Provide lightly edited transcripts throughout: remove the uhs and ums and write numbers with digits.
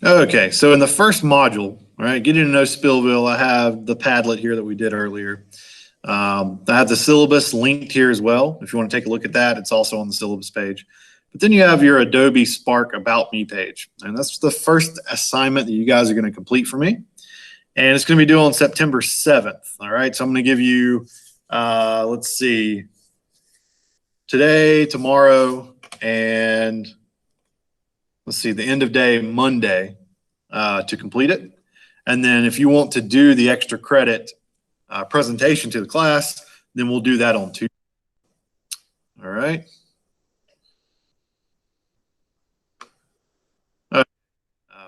Okay, so in the first module, all right, getting to know Spillville, I have the Padlet here that we did earlier. I have the syllabus linked here as well. If you want to take a look at that, it's also on the syllabus page. But then you have your Adobe Spark About Me page. And that's the first assignment that you guys are going to complete for me. And it's going to be due on September 7th. All right, so I'm going to give you, let's see, today, tomorrow, and let's see, the end of day Monday to complete it. And then if you want to do the extra credit presentation to the class, then we'll do that on Tuesday. All right.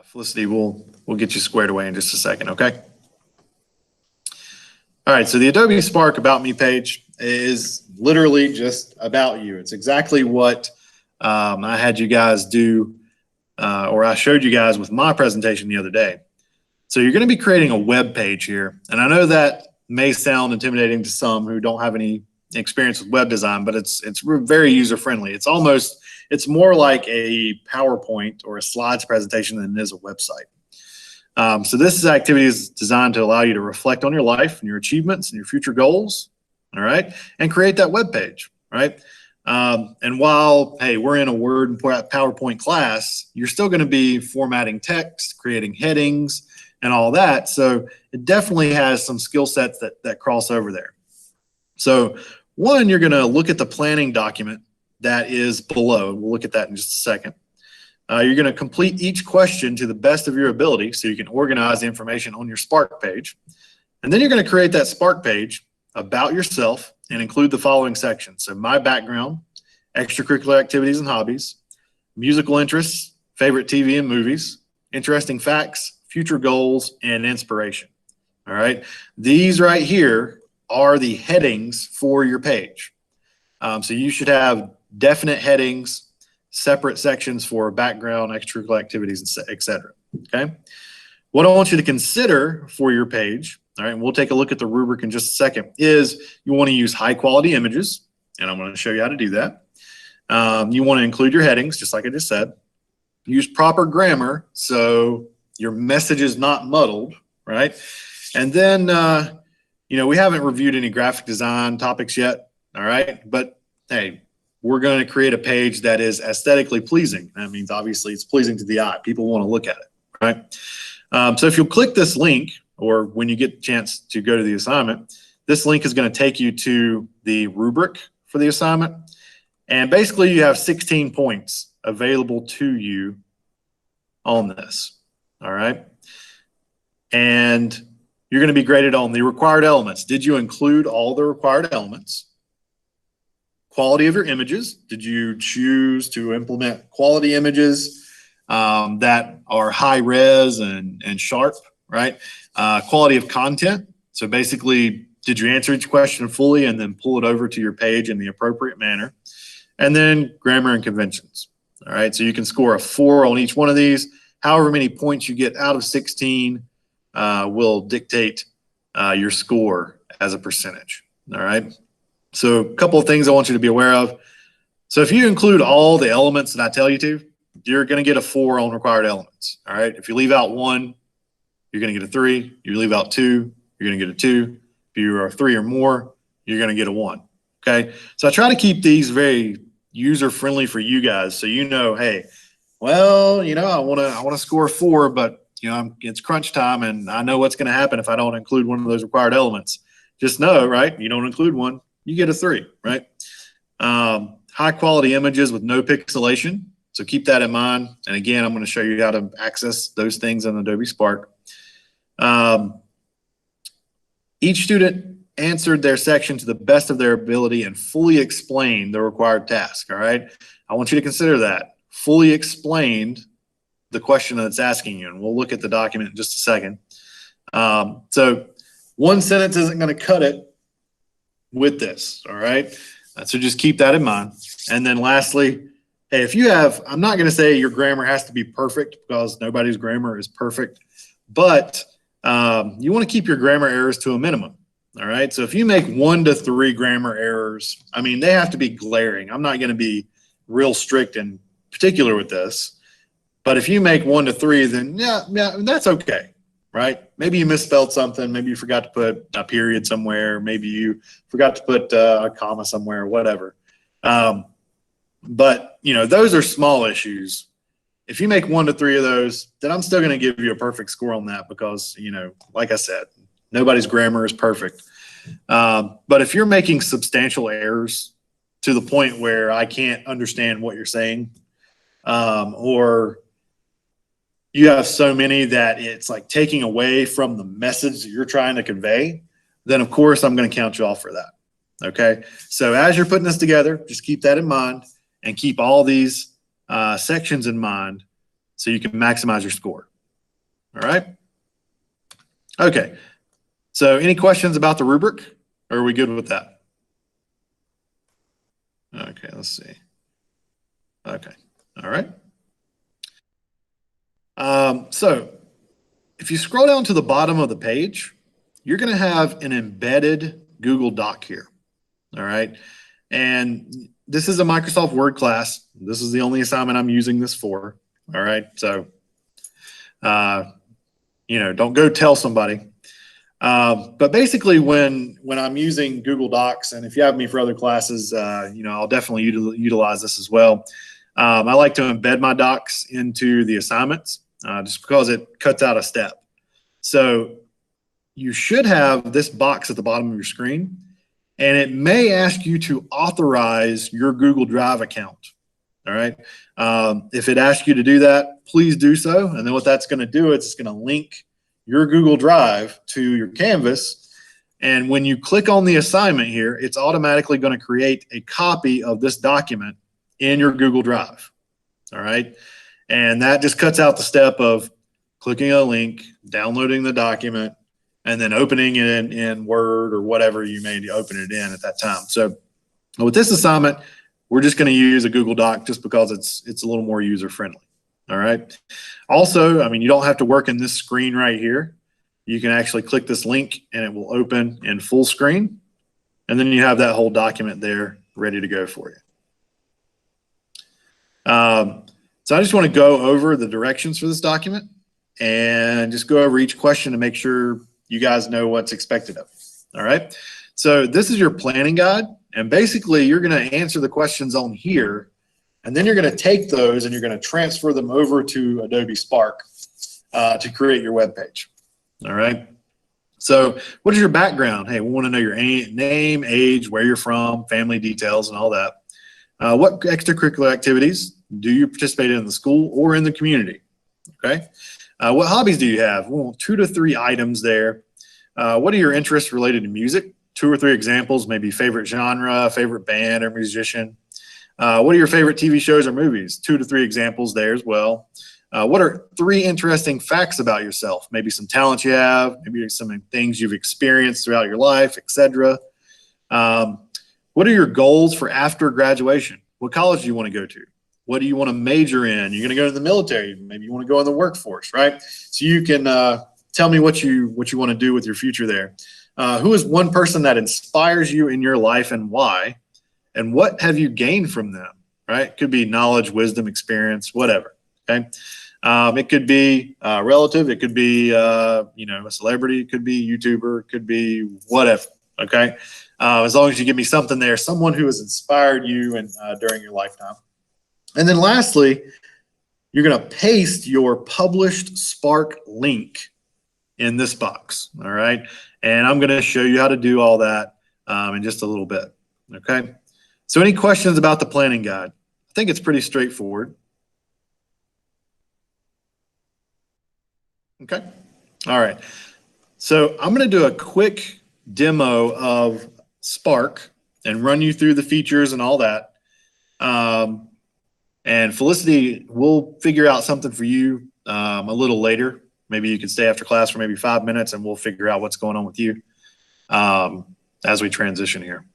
Felicity, we'll get you squared away in just a second, okay? All right, so the Adobe Spark About Me page is literally just about you. It's exactly what I had you guys do, or I showed you guys with my presentation the other day. So you're going to be creating a web page here. And I know that may sound intimidating to some who don't have any experience with web design, but it's very user-friendly. It's more like a PowerPoint or a slides presentation than it is a website. So this activity is designed to allow you to reflect on your life and your achievements and your future goals, all right, and create that web page, right? And while, hey, we're in a Word and PowerPoint class, you're still going to be formatting text, creating headings, and all that. So it definitely has some skill sets that cross over there. So one, you're going to look at the planning document that is below. We'll look at that in just a second. You're going to complete each question to the best of your ability so you can organize the information on your Spark page. And then you're going to create that Spark page about yourself and include the following sections. So my background, extracurricular activities and hobbies, musical interests, favorite TV and movies, interesting facts, future goals, and inspiration. All right. These right here are the headings for your page. So you should have definite headings, separate sections for background, extracurricular activities, etc. Okay. What I want you to consider for your page, all right, and we'll take a look at the rubric in just a second, is you want to use high quality images, and I'm going to show you how to do that. You want to include your headings, just like I just said. Use proper grammar so your message is not muddled, right? And then, we haven't reviewed any graphic design topics yet, all right? But hey, we're going to create a page that is aesthetically pleasing. That means obviously it's pleasing to the eye. People want to look at it, right? So if you'll click this link, or when you get a chance to go to the assignment, this link is going to take you to the rubric for the assignment. And basically you have 16 points available to you on this, all right? And you're going to be graded on the required elements. Did you include all the required elements? Quality of your images. Did you choose to implement quality images that are high res and sharp, right? Quality of content. So basically, did you answer each question fully and then pull it over to your page in the appropriate manner? And then grammar and conventions. All right, so you can score a 4 on each one of these. However many points you get out of 16 will dictate your score as a percentage. All right. So a couple of things I want you to be aware of. So if you include all the elements that I tell you to, you're going to get a 4 on required elements. All right. If you leave out 1, you're going to get a 3. You leave out 2, you're going to get a 2. If you are 3 or more, you're going to get a 1. Okay. So I try to keep these very user friendly for you guys. So, hey, well, I want to score a 4, but it's crunch time and I know what's going to happen if I don't include one of those required elements. Just know, right? You don't include one, you get a 3, right? High quality images with no pixelation. So keep that in mind. And again, I'm going to show you how to access those things in Adobe Spark. Each student answered their section to the best of their ability and fully explained the required task, all right? I want you to consider that. Fully explained the question that it's asking you, and we'll look at the document in just a second. So one sentence isn't going to cut it with this, all right? So just keep that in mind. And then lastly, hey, I'm not going to say your grammar has to be perfect because nobody's grammar is perfect, but you want to keep your grammar errors to a minimum, all right? So if you make 1 to 3 grammar errors, they have to be glaring. I'm not going to be real strict and particular with this, But if you make 1 to 3, then yeah, that's okay, right? Maybe you misspelled something. Maybe you forgot to put a period somewhere. Maybe you forgot to put a comma somewhere, whatever. But those are small issues. If you make 1 to 3 of those, then I'm still going to give you a perfect score on that because, like I said, nobody's grammar is perfect. But if you're making substantial errors to the point where I can't understand what you're saying, or you have so many that it's like taking away from the message that you're trying to convey, then of course I'm going to count you off for that. Okay. So as you're putting this together, just keep that in mind and keep all these sections in mind so you can maximize your score. All right. Okay. So any questions about the rubric, or are we good with that? Okay, let's see. Okay. All right. So if you scroll down to the bottom of the page, you're going to have an embedded Google Doc here. All right. And this is a Microsoft Word class. This is the only assignment I'm using this for. All right. So, don't go tell somebody. But basically when I'm using Google Docs, and if you have me for other classes, I'll definitely utilize this as well. I like to embed my docs into the assignments just because it cuts out a step. So you should have this box at the bottom of your screen, and it may ask you to authorize your Google Drive account. All right. If it asks you to do that, please do so. And then what that's going to do, it's going to link your Google Drive to your Canvas. And when you click on the assignment here, it's automatically going to create a copy of this document in your Google Drive. All right. And that just cuts out the step of clicking a link, downloading the document, and then opening it in Word or whatever you may open it in at that time. So with this assignment, we're just going to use a Google Doc just because it's a little more user friendly. All right. Also, you don't have to work in this screen right here. You can actually click this link and it will open in full screen. And then you have that whole document there ready to go for you. So I just want to go over the directions for this document and just go over each question to make sure you guys know what's expected of you. All right. So this is your planning guide. And basically you're going to answer the questions on here, and then you're going to take those and you're going to transfer them over to Adobe Spark to create your web page. All right. So what is your background? Hey, we want to know your name, age, where you're from, family details, and all that. What extracurricular activities do you participate in the school or in the community? Okay. What hobbies do you have? Well, 2 to 3 items there. What are your interests related to music? 2 or 3 examples, maybe favorite genre, favorite band or musician. What are your favorite TV shows or movies? 2 to 3 examples there as well. What are 3 interesting facts about yourself? Maybe some talents you have, maybe some things you've experienced throughout your life, etc. What are your goals for after graduation? What college do you want to go to? What do you want to major in? You're going to go to the military. Maybe you want to go in the workforce, right? So you can tell me what you want to do with your future there. Who is one person that inspires you in your life and why? And what have you gained from them, right? It could be knowledge, wisdom, experience, whatever, okay? It could be a relative. It could be, a celebrity. It could be a YouTuber. It could be whatever, okay? As long as you give me something there, someone who has inspired you and during your lifetime. And then lastly, you're going to paste your published Spark link in this box, all right? And I'm going to show you how to do all that in just a little bit, okay? So any questions about the planning guide? I think it's pretty straightforward. Okay, all right. So I'm going to do a quick demo of Spark and run you through the features and all that. And Felicity, we'll figure out something for you a little later. Maybe you can stay after class for maybe 5 minutes and we'll figure out what's going on with you as we transition here.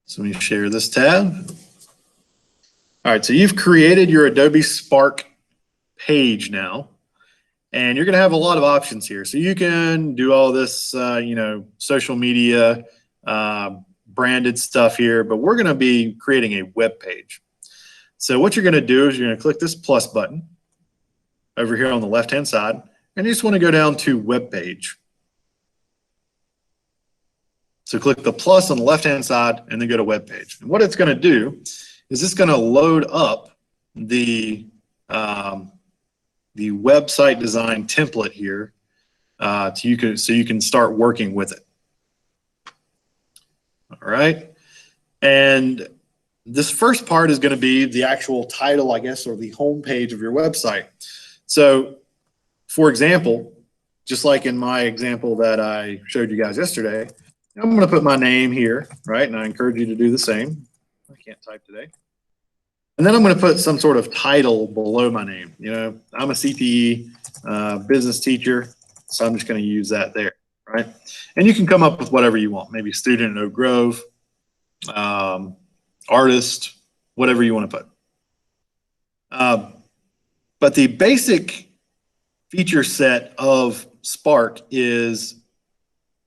So let me share this tab. All right, so you've created your Adobe Spark page now, and you're going to have a lot of options here. So you can do all this, social media, branded stuff here, but we're going to be creating a web page. So what you're going to do is you're going to click this plus button over here on the left-hand side, and you just want to go down to web page. So click the plus on the left-hand side and then go to web page. And what it's going to do is it's going to load up the website design template here so you can start working with it. All right. And this first part is going to be the actual title, I guess, or the home page of your website. So, for example, just like in my example that I showed you guys yesterday, I'm going to put my name here, right? And I encourage you to do the same. I can't type today. And then I'm going to put some sort of title below my name. You know, I'm a CTE business teacher, so I'm just going to use that there, right? And you can come up with whatever you want, maybe student at Oak Grove, artist, whatever you want to put. But the basic feature set of Spark is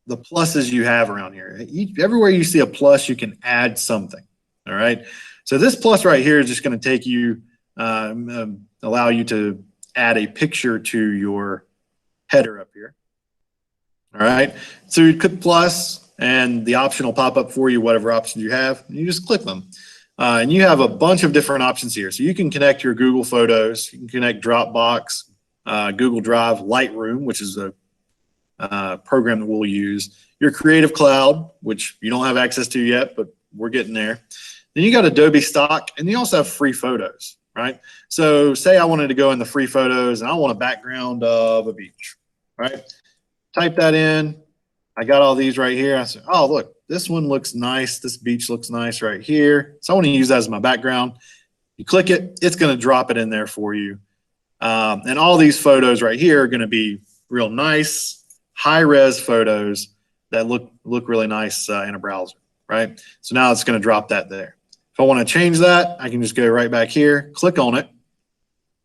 the pluses you have around here. Everywhere you see a plus, you can add something, all right? So this plus right here is just going to take you, allow you to add a picture to your header up here, all right? So you click plus, and the option will pop up for you, whatever options you have, and you just click them. And you have a bunch of different options here. So you can connect your Google Photos, you can connect Dropbox, Google Drive, Lightroom, which is a program that we'll use, your Creative Cloud, which you don't have access to yet, but we're getting there. Then you got Adobe Stock, and you also have free photos, right? So say I wanted to go in the free photos, and I want a background of a beach, right? Type that in. I got all these right here. I said, oh, look, this one looks nice. This beach looks nice right here. So I want to use that as my background. You click it, it's going to drop it in there for you. And all these photos right here are going to be real nice, high-res photos that look really nice in a browser, right? So now it's going to drop that there. If I want to change that, I can just go right back here, click on it.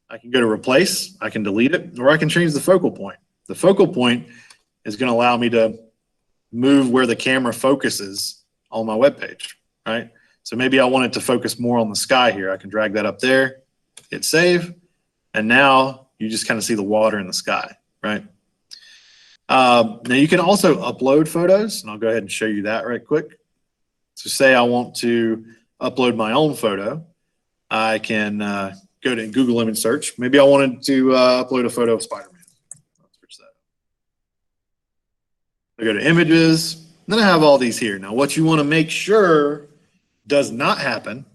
I can go to replace, I can delete it, or I can change the focal point. The focal point is going to allow me to move where the camera focuses on my web page, right? So maybe I want it to focus more on the sky here. I can drag that up there, hit save, and now you just kind of see the water in the sky, right? Now you can also upload photos, and I'll go ahead and show you that right quick. So say I want to upload my own photo. I can go to Google image search. Maybe I wanted to upload a photo of Spider-Man. I go to images, then I have all these here. Now what you want to make sure does not happen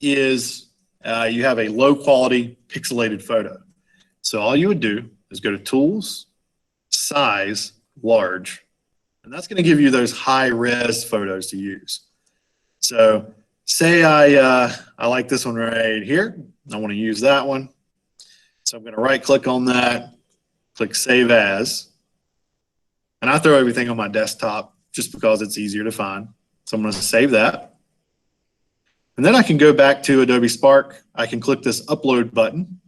is you have a low quality pixelated photo. So all you would do is go to tools, size, large, and that's going to give you those high res photos to use. So say I like this one right here. I want to use that one. So I'm going to right click on that, click save as. And I throw everything on my desktop just because it's easier to find. So I'm going to save that. And then I can go back to Adobe Spark. I can click this upload button.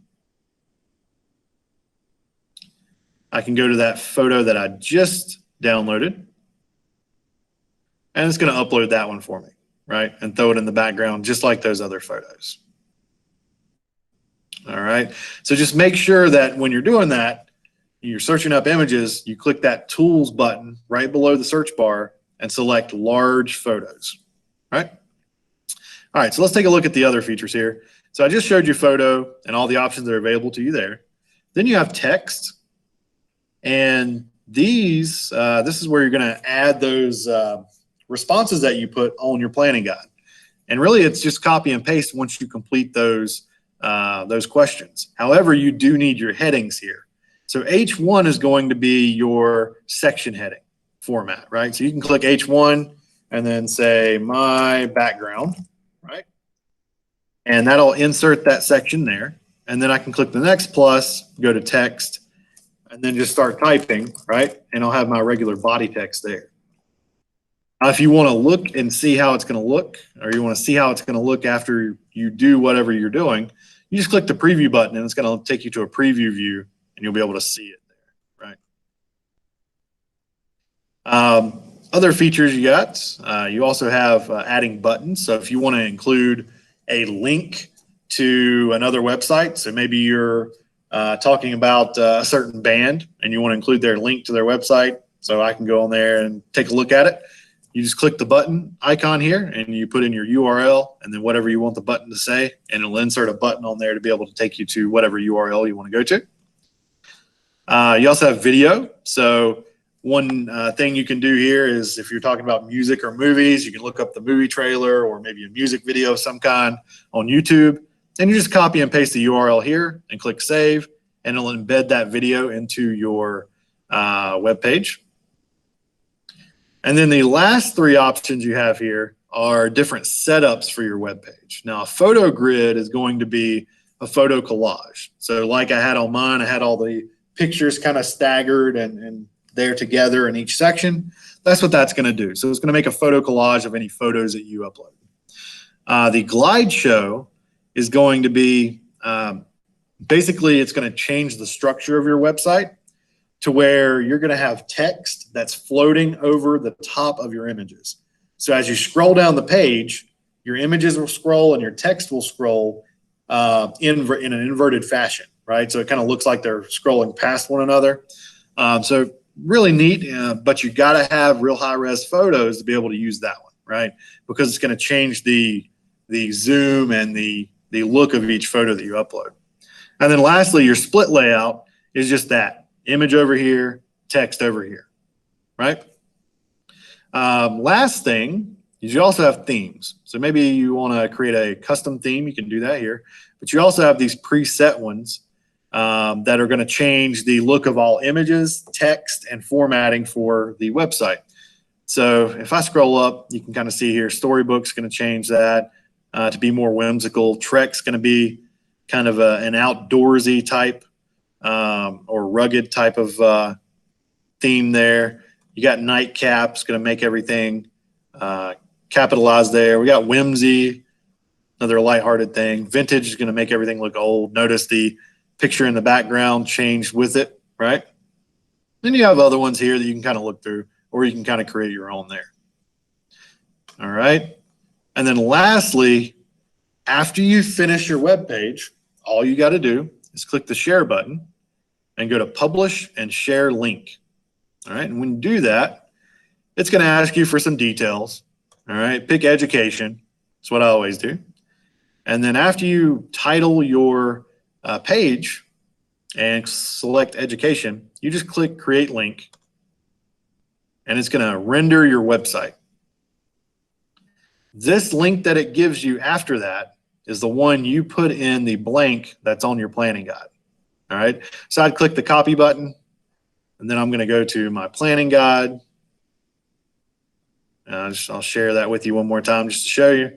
I can go to that photo that I just downloaded. And it's going to upload that one for me, right? And throw it in the background just like those other photos. All right. So just make sure that when you're doing that, you're searching up images, you click that tools button right below the search bar and select large photos, right? All right, so let's take a look at the other features here. So I just showed you photo and all the options that are available to you there. Then you have text, and these, this is where you're gonna add those responses that you put on your planning guide. And really it's just copy and paste once you complete those questions. However, you do need your headings here. So H1 is going to be your section heading format, right? So you can click H1 and then say my background, right? And that'll insert that section there. And then I can click the next plus, go to text, and then just start typing, right? And I'll have my regular body text there. Now, if you want to look and see how it's going to look, or you want to see how it's going to look after you do whatever you're doing, you just click the preview button and it's going to take you to a preview view. And you'll be able to see it there, right? Other features you got, you also have adding buttons. So if you want to include a link to another website. So maybe you're talking about a certain band and you want to include their link to their website. So I can go on there and take a look at it. You just click the button icon here and you put in your URL and then whatever you want the button to say, and it'll insert a button on there to be able to take you to whatever URL you want to go to. You also have video. So one thing you can do here is if you're talking about music or movies, you can look up the movie trailer or maybe a music video of some kind on YouTube, and you just copy and paste the URL here and click save, and it'll embed that video into your web page. And then the last three options you have here are different setups for your web page. Now, a photo grid is going to be a photo collage. So like I had on mine, I had all the pictures kind of staggered and there together in each section. That's what that's going to do. So it's going to make a photo collage of any photos that you upload. The glide show is going to be, basically it's going to change the structure of your website to where you're going to have text that's floating over the top of your images. So as you scroll down the page, your images will scroll and your text will scroll in an inverted fashion, right? So it kind of looks like they're scrolling past one another. So really neat, but you got to have real high-res photos to be able to use that one, right? Because it's going to change the zoom and the look of each photo that you upload. And then lastly, your split layout is just that. Image over here, text over here, right? Last thing is you also have themes. So maybe you want to create a custom theme, you can do that here. But you also have these preset ones that are going to change the look of all images, text, and formatting for the website. So if I scroll up, you can kind of see here, Storybook's going to change that to be more whimsical. Trek's going to be kind of an outdoorsy type or rugged type of theme there. You got Nightcap's going to make everything capitalized there. We got Whimsy, another lighthearted thing. Vintage is going to make everything look old. Notice the picture in the background changed with it, right? Then you have other ones here that you can kind of look through, or you can kind of create your own there. All right. And then lastly, after you finish your web page, all you got to do is click the share button and go to publish and share link. All right. And when you do that, it's going to ask you for some details. All right. Pick education. That's what I always do. And then after you title your page and select education, you just click create link and it's going to render your website. This link that it gives you after that is the one you put in the blank that's on your planning guide. All right. So I'd click the copy button and then I'm going to go to my planning guide. I'll share that with you one more time just to show you.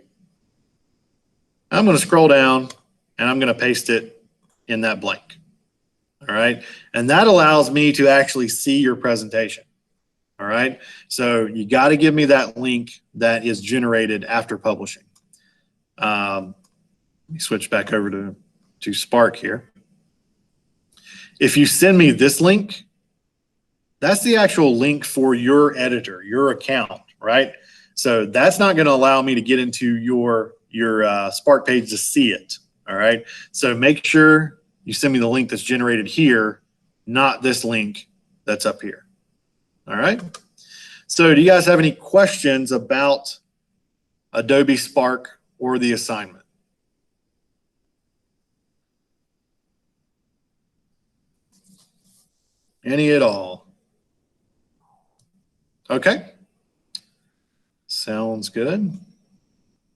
I'm going to scroll down and I'm going to paste it in that blank. All right. And that allows me to actually see your presentation. All right. So you got to give me that link that is generated after publishing. Let me switch back over to Spark here. If you send me this link, that's the actual link for your editor, your account, right? So that's not going to allow me to get into your Spark page to see it. All right. So make sure you send me the link that's generated here, not this link that's up here. All right. So do you guys have any questions about Adobe Spark or the assignment? Any at all? Okay. Sounds good.